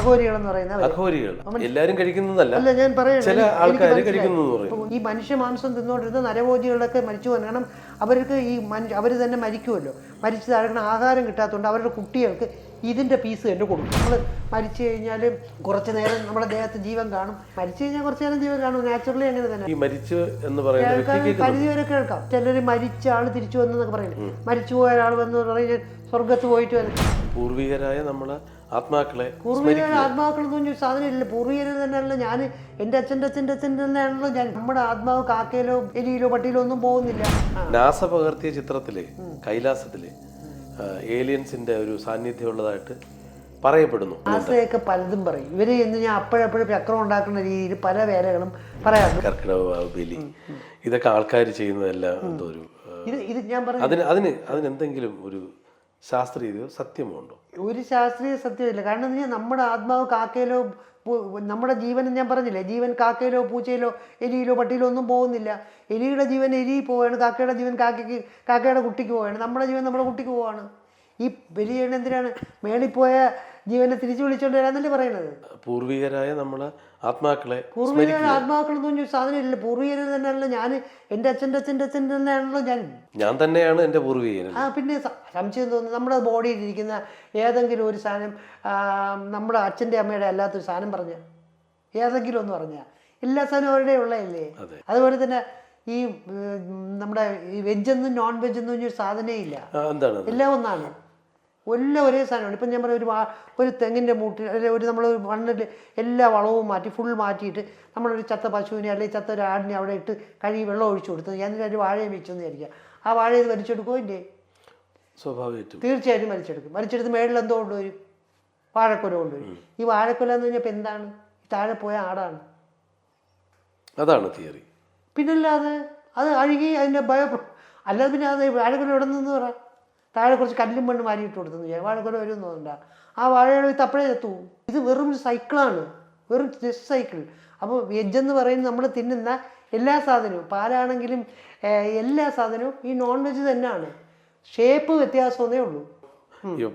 അഘോരികൾ എന്ന് പറയുന്നത് അഘോരികൾ എല്ലാരും കഴിക്കുന്നതല്ല, അല്ല ഞാൻ ചില ആൾക്കാർ കഴിക്കുന്നു. ഈ മനുഷ്യ മാംസം തിന്നുകൊണ്ടിരുന്ന നരഭോജികളൊക്കെ മരിച്ചു പോകാൻ. കാരണം അവർക്ക് ഈ അവർ തന്നെ മരിക്കുമല്ലോ, മരിച്ചു താഴെ ആഹാരം കിട്ടാത്തതുകൊണ്ട് അവരുടെ കുട്ടികൾക്ക് ഇതിൻ്റെ പീസ് തന്നെ കൊടുക്കും. നമ്മൾ മരിച്ചു കഴിഞ്ഞാൽ കുറച്ച് നേരം നമ്മുടെ ദേഹത്ത് ജീവൻ കാണും, മരിച്ചു കഴിഞ്ഞാൽ കുറച്ച് നേരം ജീവൻ കാണും, നാച്ചുറലി അങ്ങനെ തന്നെ. ഈ മരിച്ചു എന്ന് പറയുന്നത് പരിധി വരെ കേൾക്കാം. ചിലർ മരിച്ച ആൾ തിരിച്ചു വന്നൊക്കെ പറയുന്നത്, മരിച്ചു പോയ ഒരാൾ വന്ന് പറഞ്ഞാൽ സ്വർഗത്ത് പോയിട്ട് വരും. പൂർവികരായ നമ്മളെ ആത്മാക്കളെ, പൂർവികരുടെ ആത്മാക്കളെന്ന് പറഞ്ഞൊരു സാധനം ഇല്ല. പൂർവികർ തന്നെയാണല്ലോ ഞാൻ, എൻ്റെ അച്ഛൻ്റെ തന്നെയാണല്ലോ ഞാൻ. നമ്മുടെ ആത്മാവ് കാക്കയിലോ എലിയിലോ പട്ടിയിലോ ഒന്നും പോകുന്നില്ല. നാസ പകർത്തിയ ചിത്രത്തിലെ കൈലാസത്തിലെ ഏലിയൻസിന്റെ ഒരു സാന്നിധ്യം ഉള്ളതായിട്ട് പറയപ്പെടുന്നു. നാസയൊക്കെ പലതും പറയും. ഇവര് എന്ന് ഞാൻ അപ്പോഴപ്പോഴും ചക്രം ഉണ്ടാക്കുന്ന രീതിയിൽ പല വേലകളും പറയാറുണ്ട്. കർക്കിടക ബലി ഇതൊക്കെ ആൾക്കാർ ചെയ്യുന്നതെല്ലാം എന്തോ ഒരു ഇത് ഞാൻ പറഞ്ഞു അതിനെന്തെങ്കിലും ഒരു ശാസ്ത്രീയ സത്യമുണ്ടോ? ഒരു ശാസ്ത്രീയ സത്യമില്ല. കാരണം എന്ന് പറഞ്ഞാൽ നമ്മുടെ ആത്മാവ് കാക്കയിലോ നമ്മുടെ ജീവൻ ഞാൻ പറഞ്ഞില്ലേ, ജീവൻ കാക്കയിലോ പൂച്ചയിലോ എലിയിലോ പട്ടിയിലോ ഒന്നും പോകുന്നില്ല. എലിയുടെ ജീവൻ എലി പോവാണ്, കാക്കയുടെ ജീവൻ കാക്കയുടെ കുട്ടിക്ക് പോവാണ്, നമ്മുടെ ജീവൻ നമ്മുടെ കുട്ടിക്ക് പോവാണ്. ഈ ബലി ചെയ്യണ എന്തിനാണ്? മേളിപ്പോയ ജീവനെ തിരിച്ചു വിളിച്ചോണ്ട് വരാന്നല്ലേ പറയണത്. പൂർവികരായ നമ്മളെ ആത്മാക്കളെ, പൂർവികരുടെ ആത്മാക്കളെന്ന് പറഞ്ഞൊരു സാധനം ഇല്ല. പൂർവികർ തന്നെയാണല്ലോ ഞാൻ, എൻ്റെ അച്ഛൻ്റെ തന്നെയാണല്ലോ ഞാൻ തന്നെയാണ് എൻ്റെ പൂർവികൻ. പിന്നെ സംശയം തോന്നുന്നു, നമ്മുടെ ബോഡിയിൽ ഇരിക്കുന്ന ഏതെങ്കിലും ഒരു സാധനം നമ്മുടെ അച്ഛൻ്റെ അമ്മയുടെ അല്ലാത്തൊരു സാധനം പറഞ്ഞ ഏതെങ്കിലും ഒന്ന് പറഞ്ഞാൽ എല്ലാ സാധനവും അവരുടെ ഉള്ളതല്ലേ. അതുപോലെ തന്നെ ഈ നമ്മുടെ ഈ വെജെന്നും നോൺ വെജെന്നും പറഞ്ഞൊരു സാധനമേ ഇല്ല, എല്ലാം ഒന്നാണ്, എല്ലാം ഒരേ സാധനമാണ്. ഇപ്പം ഞാൻ പറയാം, ഒരു തെങ്ങിൻ്റെ മൂട്ടിൽ അല്ലെങ്കിൽ നമ്മൾ മണ്ണിൽ എല്ലാ വളവും മാറ്റി ഫുൾ മാറ്റിയിട്ട് നമ്മളൊരു ചത്ത പശുവിനെ അല്ലെങ്കിൽ ചത്ത ഒരു ആടിനെ അവിടെ ഇട്ട് കഴുകി വെള്ളം ഒഴിച്ചു കൊടുത്തു, ഞാനൊരു വാഴയെ വെച്ചെന്ന് വിചാരിക്കുക. ആ വാഴ ഇത് വലിച്ചെടുക്കുമോ? ഇല്ലേ, സ്വാഭാവികമായിട്ടും തീർച്ചയായിട്ടും വലിച്ചെടുത്ത് മേളിൽ എന്തോ കൊണ്ടുവരും, വാഴക്കൊല കൊണ്ടുവരും. ഈ വാഴക്കൊല എന്ന് പറഞ്ഞപ്പോൾ എന്താണ്? താഴെ പോയ ആടാണ്. അതാണ് തിയറി. പിന്നല്ലാതെ അത് അഴുകി അതിൻ്റെ അല്ലാതെ പിന്നെ അത് വാഴക്കൊല എവിടെ നിന്ന് പറയാം? താഴെ കുറച്ച് കല്ലും മണ്ണ് മാരിയിട്ട് കൊടുത്തെന്ന് ചെയ്യാം, വാഴക്കൊല വരുമെന്ന് തോന്നണ്ട. ആ വാഴയുടെ വിത്ത് അപ്പോഴേ എത്തൂ. ഇത് വെറും ഒരു സൈക്കിളാണ്, വെറും ജസ്റ്റ് സൈക്കിൾ. അപ്പോൾ വെജെന്ന് പറയുന്നത് നമ്മൾ തിന്നുന്ന എല്ലാ സാധനവും, പാലാണെങ്കിലും എല്ലാ സാധനവും ഈ നോൺ വെജ് തന്നെയാണ്, ഷേപ്പ് വ്യത്യാസമേ ഉള്ളൂ.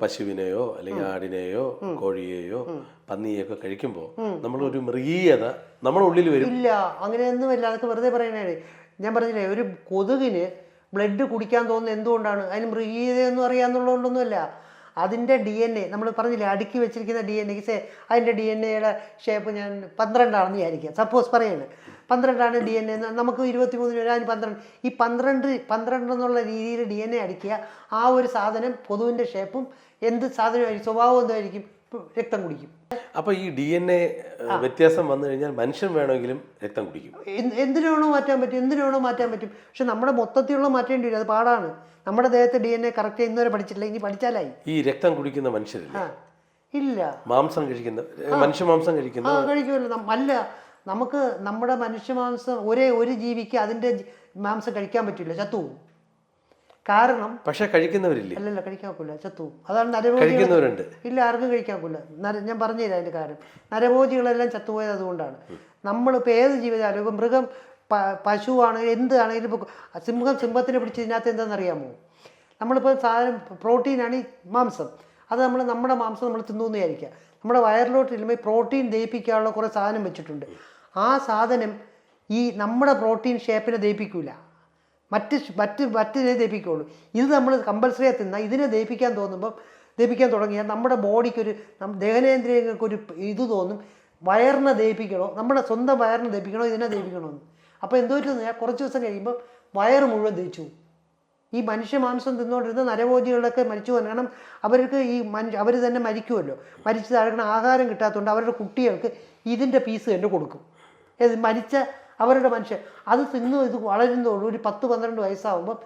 പശുവിനെയോ അല്ലെങ്കിൽ ആടിനെയോ കോഴിയെയോ പന്നിയെയൊക്കെ കഴിക്കുമ്പോൾ നമ്മളൊരു മൃഗീയത നമ്മുടെ ഉള്ളിൽ വരും. ഇല്ല, അങ്ങനെയൊന്നുമില്ല, അതൊക്കെ വെറുതെ പറയണേ. ഞാൻ പറഞ്ഞില്ലേ, ഒരു കൊതുകിന് ബ്ലഡ് കുടിക്കാൻ തോന്നുന്നത് എന്തുകൊണ്ടാണ്? അതിന് മൃഗീയതയൊന്നും അറിയാമെന്നുള്ളതുകൊണ്ടൊന്നുമല്ല. അതിൻ്റെ DNA നമ്മൾ പറഞ്ഞില്ലേ, അടുക്കി വെച്ചിരിക്കുന്ന DNA, അതിൻ്റെ DNA-യുടെ ഷേപ്പ് ഞാൻ 12 ആണെന്ന് വിചാരിക്കുക, സപ്പോസ് പറയുന്നത് 12 DNA, നമുക്ക് 23 വരെ, അതിന് 12. ഈ 12 എന്നുള്ള രീതിയിൽ DNA അടിക്കുക. ആ ഒരു സാധനം കൊതുവിൻ്റെ ഷേപ്പും എന്ത് സാധനമായിരിക്കും, സ്വഭാവം എന്തായിരിക്കും? രക്തം കുടിക്കും. അപ്പോൾ ഈ DNA വ്യത്യാസം വന്നു കഴിഞ്ഞാൽ മനുഷ്യൻ വേണമെങ്കിലും രക്തം കുടിക്കും. എന്തിനാണോ മാറ്റാൻ പറ്റും. പക്ഷെ നമ്മുടെ മൊത്തത്തിലുള്ള മാറ്റേണ്ടി വരും, അത് പാടാണ്. നമ്മുടെ ദേഹത്തെ DNA കറക്റ്റ് ഇന്നുവരെ പഠിച്ചിട്ടില്ല, ഇനി പഠിച്ചാലായി. ഈ രക്തം കുടിക്കുന്ന മനുഷ്യരില്ല, ഇല്ല, മാംസം കഴിക്കുന്ന മനുഷ്യ മാംസം കഴിക്കുമല്ലോ. അല്ല, നമുക്ക് നമ്മുടെ മനുഷ്യ മാംസം ഒരു ജീവിക്ക് അതിൻ്റെ മാംസം കഴിക്കാൻ പറ്റില്ല, ചത്തുപോകും. കാരണം പക്ഷെ കഴിക്കുന്നവരില്ലേ? അല്ലല്ല, കഴിക്കാൻ ഒക്കില്ല, ചത്തുപോകും. അതാണ് നരഭോജികളുണ്ട്. ഇല്ല, ആർക്കും കഴിക്കാൻ ഒക്കില്ല. ഞാൻ പറഞ്ഞുതരാം അതിൻ്റെ കാര്യം. നരഭോജികളെല്ലാം ചത്തുപോയത് അതുകൊണ്ടാണ്. നമ്മളിപ്പോൾ ഏത് ജീവിതമായാലും, ഇപ്പം മൃഗം പശുവാണെങ്കിലും എന്താണെങ്കിലും, ഇപ്പോൾ സിംഹത്തിനെ പിടിച്ച് ഇതിനകത്ത് എന്താണെന്നറിയാമോ? നമ്മളിപ്പോൾ സാധനം പ്രോട്ടീനാണ് ഈ മാംസം, അത് നമ്മുടെ മാംസം നമ്മൾ തിന്നുമെന്ന് വിചാരിക്കുക. നമ്മുടെ വയറിലോട്ട് ചെല്ലുമ്പോൾ പ്രോട്ടീൻ ദഹിപ്പിക്കാനുള്ള കുറേ സാധനം വെച്ചിട്ടുണ്ട്. ആ സാധനം ഈ നമ്മുടെ പ്രോട്ടീൻ ഷേപ്പിനെ ദഹിപ്പിക്കില്ല, മറ്റിനെ ദഹിപ്പിക്കുകയുള്ളൂ. ഇത് നമ്മൾ കമ്പൽസറിയായി തിന്നാൽ ഇതിനെ ദഹിപ്പിക്കാൻ തുടങ്ങിയാൽ നമ്മുടെ ബോഡിക്കൊരു ദഹനേന്ദ്രിയങ്ങൾക്കൊരു ഇത് തോന്നും, വയറിനെ ദഹിപ്പിക്കണോ, നമ്മുടെ സ്വന്തം വയറിനെ ദഹിപ്പിക്കണോ, ഇതിനെ ദഹിപ്പിക്കണമെന്ന്. അപ്പോൾ എന്തോ ഞാൻ കുറച്ച് ദിവസം കഴിയുമ്പോൾ വയറ് മുഴുവൻ ദഹിച്ചു. ഈ മനുഷ്യ മാംസം തിന്നുകൊണ്ടിരുന്ന നരഭോജികളൊക്കെ മരിച്ചു പോകാൻ. കാരണം അവർക്ക് അവർ തന്നെ മരിക്കുമല്ലോ, മരിച്ചു താഴെ ആഹാരം കിട്ടാത്തതുകൊണ്ട് അവരുടെ കുട്ടികൾക്ക് ഇതിൻ്റെ പീസ് തന്നെ കൊടുക്കും. മരിച്ച അവരുടെ മനുഷ്യൻ അത് ഇത് വളരുന്നതോടും ഒരു 10-12 വയസ്സാകുമ്പം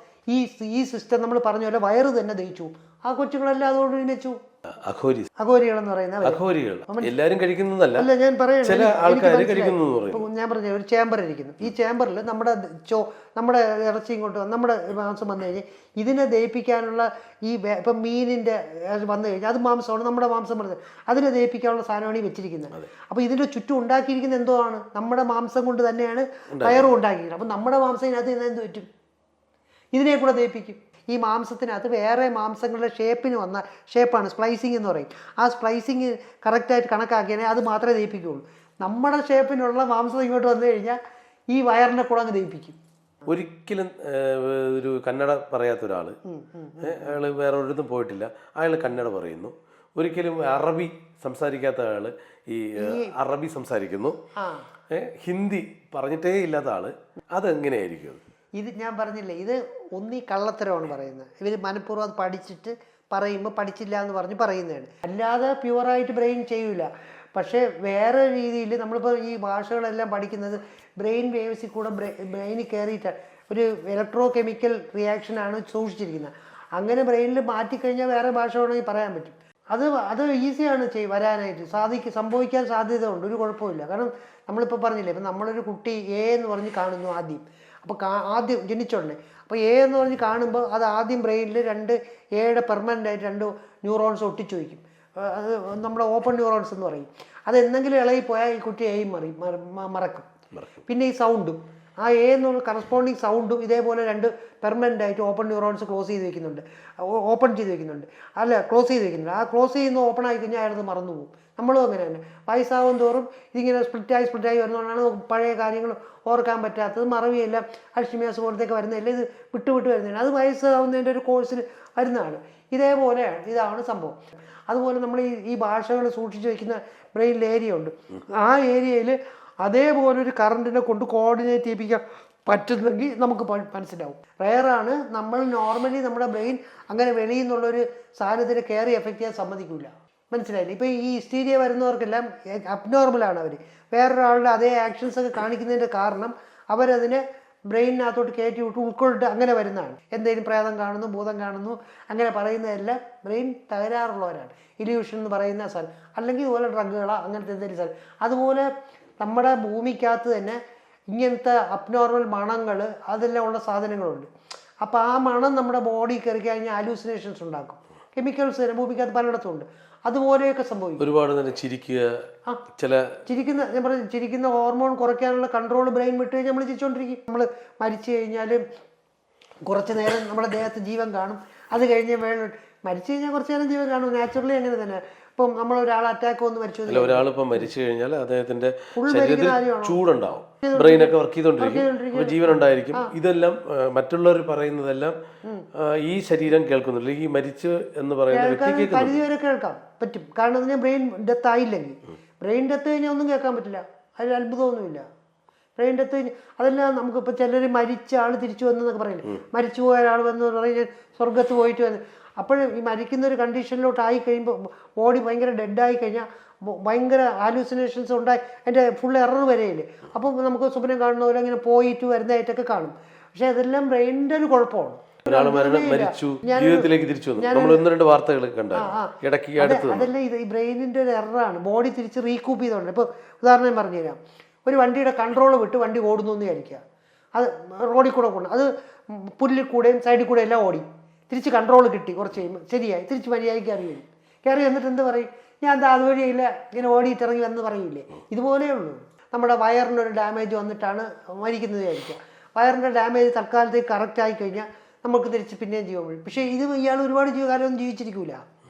ഈ സിസ്റ്റം നമ്മൾ പറഞ്ഞ പോലെ വയറ് തന്നെ ദഹിച്ചു. ആ കൊച്ചുങ്ങളെല്ലാം അതോട് വെച്ചു. അഘോരികൾ എന്ന് പറയുന്നത് എല്ലാവരും കഴിക്കുന്നതല്ല, അല്ല ഞാൻ ചില ആൾക്കാർ കഴിക്കുന്നു. ഞാൻ പറഞ്ഞ ഒരു ചേമ്പർ ഇരിക്കുന്നു, ഈ ചേമ്പറിൽ നമ്മുടെ ഇറച്ചി ഇങ്ങോട്ട് നമ്മുടെ മാംസം വന്നു കഴിഞ്ഞാൽ ഇതിനെ ദഹിപ്പിക്കാനുള്ള ഇപ്പം മീനിൻ്റെ വന്നു കഴിഞ്ഞാൽ അത് മാംസമാണ്, നമ്മുടെ മാംസം പറഞ്ഞത് അതിനെ ദഹിപ്പിക്കാനുള്ള സാധനമാണ് ഈ വെച്ചിരിക്കുന്നത്. അപ്പോൾ ഇതിൻ്റെ ചുറ്റും ഉണ്ടാക്കിയിരിക്കുന്ന എന്തോ ആണ്, നമ്മുടെ മാംസം കൊണ്ട് തന്നെയാണ് വയറും ഉണ്ടാക്കിയിരിക്കുന്നത്. അപ്പം നമ്മുടെ മാംസം ഇതിനകത്ത് എന്ത് പറ്റും? ഇതിനെ കൂടെ ദഹിപ്പിക്കും. ഈ മാംസത്തിനകത്ത് വേറെ മാംസങ്ങളുടെ ഷേപ്പിന് വന്ന ഷേപ്പാണ് സ്പ്ലൈസിങ് എന്ന് പറയും. ആ സ്പ്ലൈസിങ് കറക്റ്റായിട്ട് കണക്കാക്കിയാൽ അത് മാത്രമേ ദഹിപ്പിക്കുകയുള്ളൂ. നമ്മുടെ ഷേപ്പിനുള്ള മാംസം ഇങ്ങോട്ട് വന്നു കഴിഞ്ഞാൽ ഈ വയറിനെ കൂടെ അങ്ങ് ദഹിപ്പിക്കും. ഒരിക്കലും ഒരു കന്നഡ പറയാത്ത ഒരാൾ, അയാൾ വേറെ ഒരിടത്തും പോയിട്ടില്ല, അയാൾ കന്നഡ പറയുന്നു. ഒരിക്കലും അറബി സംസാരിക്കാത്ത ആള് ഈ അറബി സംസാരിക്കുന്നു. ഹിന്ദി പറഞ്ഞിട്ടേ ഇല്ലാത്ത ആള് അതെങ്ങനെയായിരിക്കും? ഇത് ഞാൻ പറഞ്ഞില്ലേ, ഇത് ഒന്നീ കള്ളത്തരമാണ് പറയുന്നത്. ഇവർ മനഃപൂർവ്വം അത് പഠിച്ചിട്ട് പറയുമ്പോൾ പഠിച്ചില്ല എന്ന് പറഞ്ഞ് പറയുന്നതാണ്. അല്ലാതെ പ്യുവറായിട്ട് ബ്രെയിൻ ചെയ്യൂല. പക്ഷേ വേറെ രീതിയിൽ നമ്മളിപ്പോൾ ഈ ഭാഷകളെല്ലാം പഠിക്കുന്നത് ബ്രെയിൻ വേവ്സിൽ കൂടെ ബ്രെയിനിൽ കയറിയിട്ടാണ്, ഒരു ഇലക്ട്രോ കെമിക്കൽ റിയാക്ഷനാണ് സൂക്ഷിച്ചിരിക്കുന്നത്. അങ്ങനെ ബ്രെയിനിൽ മാറ്റിക്കഴിഞ്ഞാൽ വേറെ ഭാഷ വേണമെങ്കിൽ പറയാൻ പറ്റും. അത് ഈസിയാണ് വരാനായിട്ട്. സംഭവിക്കാൻ സാധ്യത ഉണ്ട്, ഒരു കുഴപ്പമില്ല. കാരണം നമ്മളിപ്പോൾ പറഞ്ഞില്ലേ, ഇപ്പം നമ്മളൊരു കുട്ടി എ എന്ന് പറഞ്ഞ് കാണുന്നു ആദ്യം. അപ്പോൾ ആദ്യം ജനിച്ചോണ്ടേ, അപ്പോൾ എ എന്ന് പറഞ്ഞ് കാണുമ്പോൾ അത് ആദ്യം ബ്രെയിനിൽ 2 എയുടെ പെർമനൻ്റ് ആയിട്ട് 2 ന്യൂറോൺസ് ഒട്ടിച്ചു വയ്ക്കും. അത് നമ്മുടെ ഓപ്പൺ ന്യൂറോൺസ് എന്ന് പറയും. അത് എന്തെങ്കിലും ഇളകിപ്പോയാൽ ഈ കുട്ടി എയും മറക്കും. പിന്നെ ഈ സൗണ്ടും, ആ എ എന്നുള്ള കറസ്പോണ്ടിങ് സൗണ്ടും ഇതേപോലെ 2 പെർമനൻ്റ് ആയിട്ട് ഓപ്പൺ ന്യൂറോൺസ് ക്ലോസ് ചെയ്ത് വെക്കുന്നുണ്ട്, ക്ലോസ് ചെയ്ത് വെക്കുന്നുണ്ട്. ആ ക്ലോസ് ചെയ്യുന്ന ഓപ്പൺ ആയി കഴിഞ്ഞാൽ അയാളത് മറന്നു പോകും. നമ്മളും അങ്ങനെ തന്നെ വയസ്സാവും തോറും ഇതിങ്ങനെ സ്പ്ലിറ്റായി വരുന്നതുകൊണ്ടാണ് പഴയ കാര്യങ്ങൾ ഓർക്കാൻ പറ്റാത്തത്, മറവിയെല്ലാം അൽഷിമേഴ്സ് പോലത്തെയൊക്കെ വരുന്നതല്ല, ഇത് വിട്ട് വരുന്നതാണ്. അത് വയസ്സാവുന്നതിൻ്റെ ഒരു കോഴ്സിൽ വരുന്നതാണ്. ഇതേപോലെയാണ്, ഇതാണ് സംഭവം. അതുപോലെ നമ്മൾ ഈ ഭാഷകൾ സൂക്ഷിച്ച് വയ്ക്കുന്ന ബ്രെയിനിൽ ഏരിയ ഉണ്ട്. ആ ഏരിയയിൽ അതേപോലെ ഒരു കറണ്ടിനെ കൊണ്ട് കോർഡിനേറ്റ് ചെയ്യിപ്പിക്കാൻ പറ്റുന്നെങ്കിൽ നമുക്ക് മനസ്സിലാവും. റെയറാണ്. നമ്മൾ നോർമലി നമ്മുടെ ബ്രെയിൻ അങ്ങനെ വെളിയിൽ നിന്നുള്ളൊരു സാധനത്തിന് കയറി എഫക്റ്റ് ചെയ്യാൻ സമ്മതിക്കില്ല. മനസ്സിലായില്ലേ? ഇപ്പോൾ ഈ ഹിസ്റ്റീരിയ വരുന്നവർക്കെല്ലാം അബ്നോർമലാണ്. അവർ വേറൊരാളുടെ അതേ ആക്ഷൻസ് ഒക്കെ കാണിക്കുന്നതിൻ്റെ കാരണം അവരതിനെ ബ്രെയിനിനകത്തോട്ട് കയറ്റി വിട്ട് ഉൾക്കൊണ്ടിട്ട് അങ്ങനെ വരുന്നതാണ്. എന്തെങ്കിലും പ്രേതം കാണുന്നു, ഭൂതം കാണുന്നു, അങ്ങനെ പറയുന്നതെല്ലാം ബ്രെയിൻ തകരാറുള്ളവരാണ്. ഇല്യൂഷൻ എന്ന് പറയുന്ന സാധനം, അല്ലെങ്കിൽ ഇതുപോലെ ഡ്രഗുകളോ അങ്ങനത്തെ എന്തെങ്കിലും സാധനം. അതുപോലെ നമ്മുടെ ഭൂമിക്കകത്ത് തന്നെ ഇങ്ങനത്തെ അബ്നോർമൽ മണങ്ങൾ അതെല്ലാം ഉള്ള സാധനങ്ങളുണ്ട്. അപ്പോൾ ആ മണം നമ്മുടെ ബോഡി കയറി കഴിഞ്ഞാൽ ഹാലൂസിനേഷൻസ് ഉണ്ടാക്കും. കെമിക്കൽസ് തന്നെ ഭൂമിക്കകത്ത് പലയിടത്തും ഉണ്ട്. അതുപോലെയൊക്കെ സംഭവിക്കും. ഒരുപാട് നേരം ചിരിക്കുന്ന ഹോർമോൺ കുറയ്ക്കാനുള്ള കൺട്രോൾ ബ്രെയിൻ വിട്ട് കഴിഞ്ഞാൽ നമ്മൾ ചിരിച്ചുകൊണ്ടിരിക്കും. നമ്മൾ മരിച്ചു കഴിഞ്ഞാൽ കുറച്ച് നേരം നമ്മുടെ ദേഹത്ത് ജീവൻ കാണും. അത് കഴിഞ്ഞ് മരിച്ചു കഴിഞ്ഞാൽ കുറച്ച് നേരം ജീവൻ കാണും. നാച്ചുറലി അങ്ങനെ തന്നെ. ഇപ്പം നമ്മൾ ഒരാൾ അറ്റാക്ക് വന്ന് മരിച്ചു, ഒരാളിപ്പം മരിച്ചു കഴിഞ്ഞാൽ അദ്ദേഹത്തിന്റെ ശരീരത്തിൽ ചൂടുണ്ടാവും, ബ്രെയിനൊക്കെ വർക്ക് ചെയ്തോണ്ടിരിക്കും, ജീവൻ ഉണ്ടായിരിക്കും. ഇതെല്ലാം മറ്റുള്ളവർ പറയുന്നതെല്ലാം ഈ ശരീരം കേൾക്കുന്നില്ല. ഈ മരിച്ചു എന്ന് പറയുന്ന വ്യക്തി പരിധി വരെ കേൾക്കാൻ പറ്റും. കാരണം അതിന് ബ്രെയിൻ ഡെത്ത് ആയില്ലെങ്കിൽ, ബ്രെയിൻ ഡെത്ത് കഴിഞ്ഞാൽ ഒന്നും കേൾക്കാൻ പറ്റില്ല. അതിൽ അത്ഭുതമൊന്നുമില്ല. ബ്രെയിൻ ഡെത്ത് കഴിഞ്ഞ് അതെല്ലാം നമുക്കിപ്പോൾ ചിലർ മരിച്ച ആൾ തിരിച്ചു വന്നെന്നൊക്കെ പറയില്ലേ, മരിച്ചു പോയ ഒരാൾ വന്ന് പറഞ്ഞാൽ സ്വർഗത്ത് പോയിട്ട് വന്ന്. അപ്പോഴും ഈ മരിക്കുന്ന ഒരു കണ്ടീഷനിലോട്ട് ആയി കഴിയുമ്പോൾ ബോഡി ഭയങ്കര ഡെഡായി കഴിഞ്ഞാൽ ഭയങ്കര ഹാലൂസിനേഷൻസ് ഉണ്ടായി, അതിൻ്റെ ഫുൾ എറർ വരെയില്ലേ. അപ്പോൾ നമുക്ക് സ്വപ്നം കാണുന്ന പോലെ ഇങ്ങനെ പോയിട്ട് വരുന്നതായിട്ടൊക്കെ കാണും. പക്ഷെ അതെല്ലാം ബ്രെയിനിൻ്റെ ഒരു കുഴപ്പമാണ്. അതല്ല, ഇത് ഈ ബ്രെയിനിൻ്റെ ഒരു എററാണ്. ബോഡി തിരിച്ച് റീകൂപ്പ് ചെയ്തോണ്ട്. ഇപ്പോൾ ഉദാഹരണം ഞാൻ പറഞ്ഞുതരാം. ഒരു വണ്ടിയുടെ കൺട്രോൾ വിട്ട് വണ്ടി ഓടുന്നു എന്ന് വിചാരിക്കുക. അത് റോഡിൽ കൂടെ കൊണ്ട് അത് പുല്ലിൽ കൂടെയും സൈഡിൽ കൂടെ എല്ലാം ഓടി തിരിച്ച് കൺട്രോൾ കിട്ടി. കുറച്ച് കഴിയുമ്പോൾ ശരിയായി, തിരിച്ച് മര്യാദയ്ക്ക് കയറി വന്നിട്ട് എന്ത് പറയും, ഞാൻ എന്താ അതുവഴിയില്ല ഇങ്ങനെ ഓടിയിട്ട് ഇറങ്ങി വന്ന് പറയില്ലേ. ഇതുപോലെയേ ഉള്ളൂ. നമ്മുടെ വയറിനൊരു ഡാമേജ് വന്നിട്ടാണ് മരിക്കുന്നത് വിചാരിക്കുക. വയറിൻ്റെ ഡാമേജ് തൽക്കാലത്തേക്ക് കറക്റ്റായി കഴിഞ്ഞാൽ നമുക്ക് തിരിച്ച് പിന്നെയും ജീവൻ വരും. പക്ഷേ ഇയാൾ ഒരുപാട് ജീവകാലമൊന്നും ജീവിച്ചിരിക്കില്ല.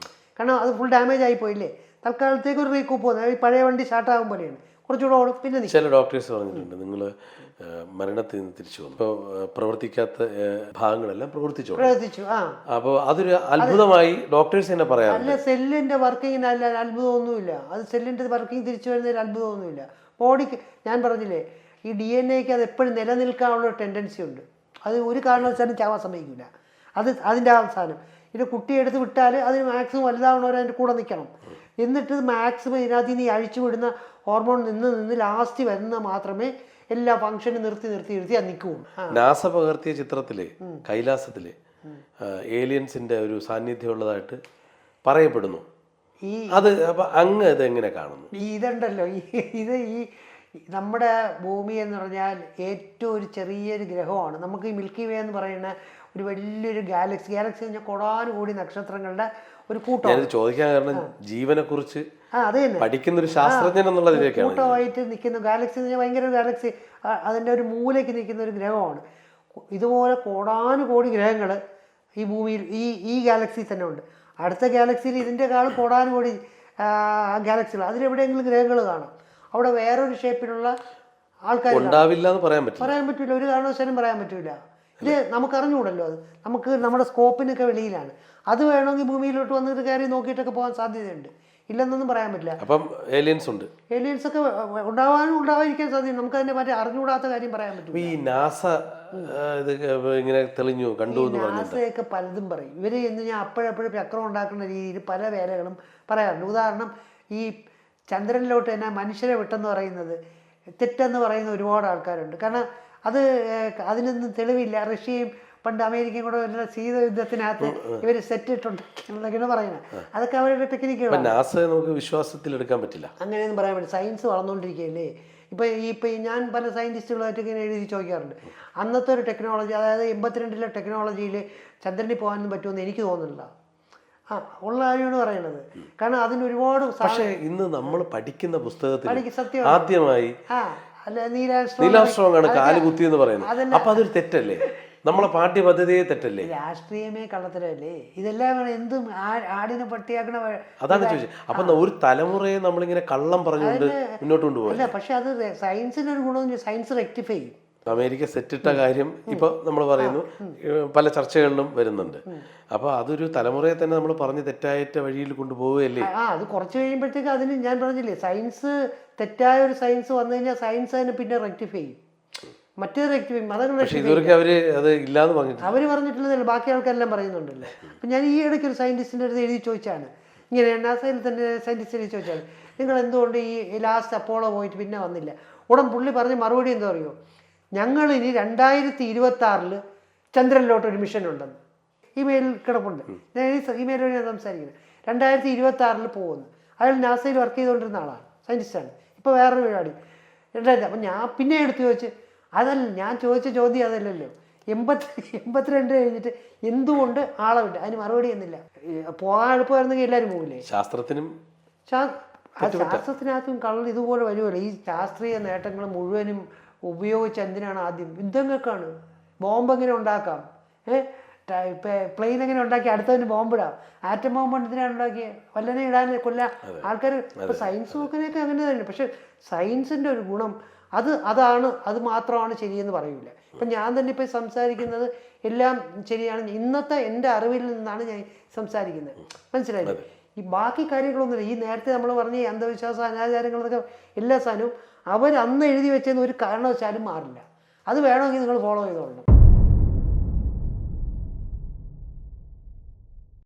കാരണം അത് ഫുൾ ഡാമേജ് ആയിപ്പോയില്ലേ. തൽക്കാലത്തേക്ക് ഒരു റീകൂപ്പ് പോകുന്നത് ഈ പഴയ വണ്ടി സ്റ്റാർട്ടാകും പോലെയാണ്. കുറച്ചുകൂടെ ഓടും. പിന്നെ ചില ഡോക്ടേഴ്സ് പറഞ്ഞിട്ടുണ്ട്, നിങ്ങൾ മരണത്തിൽ നിന്ന് തിരിച്ചു വന്നു, ഇപ്പോൾ പ്രവർത്തിക്കാത്ത ഭാഗങ്ങളെല്ലാം പ്രവർത്തിച്ചു. അപ്പോൾ അതൊരു അത്ഭുതമായി ഡോക്ടേഴ്സ് തന്നെ പറയാം. അല്ല, സെല്ലിന്റെ വർക്കിങ്ങിന് അല്ല അത്ഭുതമൊന്നുമില്ല. അത് സെല്ലിന്റെ വർക്കിംഗ് തിരിച്ചു വരുന്നതിൽ അത്ഭുതമൊന്നുമില്ല. ബോഡിക്ക് ഞാൻ പറഞ്ഞില്ലേ, ഈ DNA അത് എപ്പോഴും നിലനിൽക്കാനുള്ള ടെൻഡൻസി ഉണ്ട്. അത് ഒരു കാരണവശാലും ചാവാൻ സമ്മതിക്കില്ല. അതിൻ്റെ അവസാനം ഇത് കുട്ടിയെടുത്ത് വിട്ടാൽ അതിന് മാക്സിമം വലുതാവണവരെ അതിൻ്റെ കൂടെ നിൽക്കണം. എന്നിട്ട് മാക്സിമം ഇതിനകത്ത് നിന്ന് അഴിച്ചു വിടുന്ന ഹോർമോൺ നിന്ന് ലാസ്റ്റ് വരുന്ന മാത്രമേ എല്ലാ ഫംഗ്ഷനും നിർത്തി അത് നിൽക്കുകയുള്ളൂ. നാസ പകർത്തിയ ചിത്രത്തിലെ കൈലാസത്തിലെ ഏലിയൻസിന്റെ ഒരു സാന്നിധ്യം ഉള്ളതായിട്ട് പറയപ്പെടുന്നു. അത് അപ്പൊ അങ്ങ് ഇത് എങ്ങനെ കാണുന്നു? ഇതുണ്ടല്ലോ, ഇത് ഈ നമ്മുടെ ഭൂമി എന്ന് പറഞ്ഞാൽ ഏറ്റവും ഒരു ചെറിയൊരു ഗ്രഹമാണ്. നമുക്ക് ഈ മിൽക്കി വേ എന്ന് പറയുന്ന ഒരു വലിയൊരു ഗാലക്സി കഴിഞ്ഞാൽ കോടാനുകൂടി നക്ഷത്രങ്ങളുടെ ഒരു കൂട്ടം. ചോദിക്കാൻ കാരണം ജീവനെ കുറിച്ച് പഠിക്കുന്ന ഒരു ശാസ്ത്രജ്ഞൻ എന്നുള്ളതിലേക്കാണ്. കൂട്ടമായിട്ട് നിൽക്കുന്ന ഗാലക്സി എന്ന് പറഞ്ഞാൽ ഭയങ്കര ഗാലക്സി, അതിൻ്റെ ഒരു മൂലയ്ക്ക് നിൽക്കുന്ന ഒരു ഗ്രഹമാണ്. ഇതുപോലെ കോടാനുകൂടി ഗ്രഹങ്ങൾ ഈ ഭൂമിയിൽ ഈ ഗാലക്സി തന്നെ ഉണ്ട്. അടുത്ത ഗാലക്സിയിൽ ഇതിൻ്റെക്കാൾ കോടാനുകോടി ഗാലക്സികൾ, അതിലെവിടെയെങ്കിലും ഗ്രഹങ്ങൾ കാണാം. അവിടെ വേറൊരു ഷേപ്പിലുള്ള ആൾക്കാർ ഉണ്ടാവില്ല എന്ന് പറയാൻ പറ്റില്ല, ഒരു കാരണവശാലും പറയാൻ പറ്റില്ല. ഇത് നമുക്ക് അറിഞ്ഞുകൂടല്ലോ, അത് നമുക്ക് നമ്മുടെ സ്കോപ്പിനൊക്കെ വെളിയിലാണ്. അത് വേണമെങ്കിൽ ഭൂമിയിലോട്ട് വന്നിട്ട് കയറി നോക്കിയിട്ടൊക്കെ പോകാൻ സാധ്യതയുണ്ട്, ഇല്ലെന്നൊന്നും പറയാൻ പറ്റില്ല. അപ്പം ഏലിയൻസ് ഉണ്ട്, ഏലിയൻസ് ഒക്കെ ഉണ്ടാവാനും ഉണ്ടാവാതിരിക്കാൻ സാധ്യത, നമുക്ക് അതിനെ പറ്റി അറിഞ്ഞുകൂടാത്ത കാര്യം പറയാൻ പറ്റും. ഈ നാസ ഇത് ഇങ്ങനെ തെളിഞ്ഞു കണ്ടു എന്ന് പറഞ്ഞു. നാസയൊക്കെ പലതും പറയും ഇവര് എന്ന് ഞാൻ അപ്പോഴപ്പോഴും ചക്രം ഉണ്ടാക്കുന്ന രീതിയിൽ പല വേലകളും പറയാറുണ്ട്. ഉദാഹരണം, ഈ ചന്ദ്രനിലോട്ട് തന്നെ മനുഷ്യരെ വിട്ടെന്ന് പറയുന്നത് തെറ്റെന്ന് പറയുന്ന ഒരുപാട് ആൾക്കാരുണ്ട്. കാരണം അതിനൊന്നും തെളിവില്ല. റഷ്യയും പണ്ട് അമേരിക്കയും കൂടെ വരുന്ന ശീതയുദ്ധത്തിനകത്ത് ഇവർ സെറ്റ് ഇട്ടുണ്ടെന്നൊക്കെയാണ് പറയുന്നത്. അതൊക്കെ അവരുടെ ടെക്നിക്കുകളാണ്. നാസയെ നമുക്ക് വിശ്വാസത്തിൽ എടുക്കാൻ പറ്റില്ല, അങ്ങനെയൊന്നും പറയാൻ പറ്റില്ല. സയൻസ് വളർന്നുകൊണ്ടിരിക്കുകയല്ലേ. ഇപ്പം ഞാൻ പല സയൻറ്റിസ്റ്റുകളായിട്ട് ഇങ്ങനെ എഴുതി ചോദിക്കാറുണ്ട്, അന്നത്തെ ഒരു ടെക്നോളജി, അതായത് 82-ലെ ടെക്നോളജിയിൽ ചന്ദ്രനിൽ പോകാനൊന്നും പറ്റുമെന്ന് എനിക്ക് തോന്നുന്നില്ല. ഉള്ള കാര്യമാണ് പറയണത്. കാരണം അതിന് ഒരുപാട്. പക്ഷേ ഇന്ന് നമ്മൾ പഠിക്കുന്ന പുസ്തകത്തിൽ ആദ്യമായി നീലാംസ്ട്രോങ് ആണ് കാല് കുത്തി എന്ന് പറയുന്നത്. അപ്പൊ അതൊരു തെറ്റല്ലേ? നമ്മളെ പാഠ്യപദ്ധതിയെ തെറ്റല്ലേ? രാഷ്ട്രീയമേ കള്ളത്തരല്ലേ ഇതെല്ലാം? എന്തും ആടിനെ പട്ടിയാക്കണ. അതാണ് ചോദിച്ചത്. അപ്പൊ ഒരു തലമുറയെ നമ്മളിങ്ങനെ കള്ളം പറഞ്ഞുകൊണ്ട് മുന്നോട്ട് കൊണ്ടുപോകും. അല്ല, പക്ഷെ അത് സയൻസിന് ഒരു ഗുണം, സയൻസ് റെക്ടിഫൈ ചെയ്യും. അമേരിക്ക സെറ്റിട്ട കാര്യം ഇപ്പൊ നമ്മൾ പറയുന്നു, പല ചർച്ചകളിലും വരുന്നുണ്ട്. അപ്പൊ അതൊരു തലമുറയെ തന്നെ നമ്മൾ പറഞ്ഞ് തെറ്റായ വഴിയിൽ കൊണ്ടുപോവുകയല്ലേ? അത് കുറച്ച് കഴിയുമ്പോഴത്തേക്ക് അതിന് ഞാൻ പറഞ്ഞില്ലേ, സയൻസ് തെറ്റായ ഒരു സയൻസ് വന്നു കഴിഞ്ഞാൽ സയൻസ് അതിനെ പിന്നെ റെക്ടിഫൈ ചെയ്യും, മറ്റേത് റെക്ടിഫൈ ചെയ്യും. അവര് പറഞ്ഞിട്ടില്ല, ബാക്കി ആൾക്കാരെല്ലാം പറയുന്നുണ്ടല്ലോ. അപ്പം ഞാൻ ഈ ഇടയ്ക്ക് ഒരു സയൻറ്റിസ്റ്റിൻ്റെ അടുത്ത് എഴുതി ചോദിച്ചാണ്, ഇങ്ങനെ നാസയിൽ തന്നെ സയൻറ്റിസ്റ്റ് എഴുതി ചോദിച്ചാണ്, നിങ്ങൾ എന്തുകൊണ്ട് ഈ ലാസ്റ്റ് അപ്പോളോ പോയിട്ട് പിന്നെ വന്നില്ല? ഉടൻ പുള്ളി പറഞ്ഞ മറുപടി എന്താ അറിയോ? ഞങ്ങൾ ഇനി 2026 ചന്ദ്രനിലോട്ടൊരു മിഷൻ ഉണ്ടെന്ന് ഇമെയിൽ കിടപ്പുണ്ട്. ഞാൻ ഇമെയിൽ വഴി ഞാൻ സംസാരിക്കുന്നത് 2026 പോകുന്നു. അയാൾ നാസയിൽ വർക്ക് ചെയ്തുകൊണ്ടിരുന്ന ആളാണ്, സയൻറ്റിസ്റ്റാണ്. ഇപ്പോൾ വേറൊരു പരിപാടി 2000. അപ്പം ഞാൻ പിന്നെ എടുത്ത് ചോദിച്ച്, അതല്ല ഞാൻ ചോദിച്ച ചോദ്യം അതല്ലല്ലോ, 82 കഴിഞ്ഞിട്ട് എന്തുകൊണ്ട് ആളെ വിട്ട്? അതിന് മറുപടി എന്നില്ല. പോകാൻ എളുപ്പമായിരുന്നെങ്കിൽ എല്ലാവരും പോകില്ലേ? ശാസ്ത്രത്തിനകത്തും കള്ളൻ ഇതുപോലെ വരുമല്ലോ. ഈ ശാസ്ത്രീയ നേട്ടങ്ങൾ മുഴുവനും ഉപയോഗിച്ച് എന്തിനാണ് ആദ്യം? യുദ്ധങ്ങൾക്കാണ്. ബോംബ് എങ്ങനെ ഉണ്ടാക്കാം, പ്ലെയിൻ എങ്ങനെ ഉണ്ടാക്കി അടുത്തതിന് ബോംബിടാം. ആറ്റം ബോംബ് എന്തിനാണ് ഉണ്ടാക്കിയത്? വല്ലനെ ഇടാൻ കൊല്ലാൻ ആൾക്കാർ. ഇപ്പം സയൻസ് നോക്കാനൊക്കെ അങ്ങനെ തന്നെ. പക്ഷെ സയൻസിൻ്റെ ഒരു ഗുണം അത് മാത്രമാണ് ശരിയെന്ന് പറയൂല. ഇപ്പം ഞാൻ തന്നെ ഇപ്പം സംസാരിക്കുന്നത് എല്ലാം ശരിയാണ്, ഇന്നത്തെ എൻ്റെ അറിവിൽ നിന്നാണ് ഞാൻ സംസാരിക്കുന്നത്. മനസ്സിലായില്ലേ? ഈ ബാക്കി കാര്യങ്ങളൊന്നുമില്ല. ഈ നേരത്തെ നമ്മൾ പറഞ്ഞ ഈ അന്ധവിശ്വാസ അനാചാരങ്ങളൊക്കെ എല്ലാ സാധനവും അവർ അന്ന് എഴുതി വെച്ചതെന്ന് ഒരു കാരണവശാലും മാറില്ല. അത് വേണമെങ്കിൽ നിങ്ങൾ ഫോളോ ചെയ്തോളണം.